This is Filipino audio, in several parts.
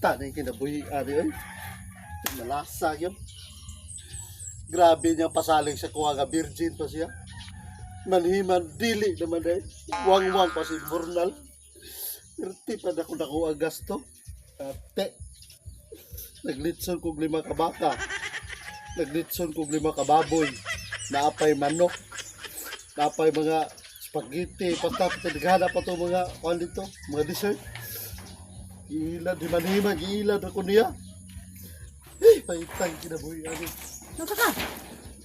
Kita na yung kinabuhi. Ano yun? Malasa yun. Grabe niya pasaling sa kuha nga virgin pa siya. Manhiman, dili naman eh. Wang-wang pa si Burnal. Pero di pa na ko nakuha gasto. Ate. Naglitson kong 5 kabaka. Naglitson kong 5 kababoy. Naapay manok. Naapay mga spaghetti. Basta tinigana pa ito mga kuhan dito. Mga dessert. Ilan, di manhiman. Ilan ako niya. Eh, paitang kinabuhi. Nasa ka?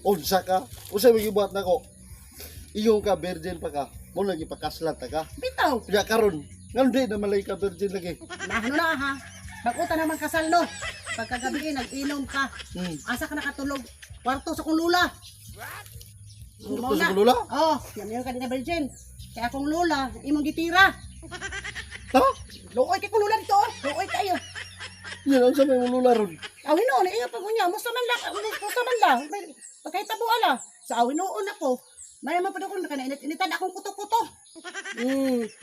Unsa ka? Unsa may gibuhat nako? Iyong ka virgin pa ka. Mo lagi pakaslat ka. Bitaw. Kaya karon, ngano di na malay ka virgin lagi. Ano na ha? Baguta naman kasal no. Pagkagabi nag-inom ka. Asa ka nakatulog? Kwarto sa kong lula. Ito sa lula? Oh, yan ka din na virgin. Kaya akong lula, imong gitira. Ha? Luoy kay kong lula dito oh. Luoy kayo. Yan ang sa may lula ron. Awin noon, iya pag unya, musta man lang. Pagkahitabo ala. Sa awin noon ako. May naman pa ako nakanainit-initan akong kuto-kuto.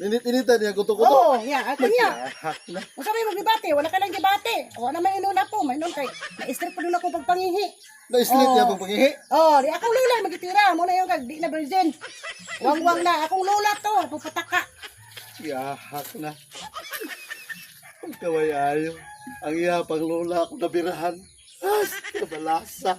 Init-initan niya kuto-kuto. Oo, ya, ako niya. Hak na. Musta may magbibate, wala ka lang gibate. Wala naman inon ako, may noon kay na-strip pa doon ako pagpangihi. Na-street niya pag pangihi. Oh, di akong lula magitira, mo na yung kag di na virgin. Wang-wang na, akong lula to, pupataka. Hak na. Ang kawayayo. Ang iya pang lola ako nabirahan. As, kabalasa.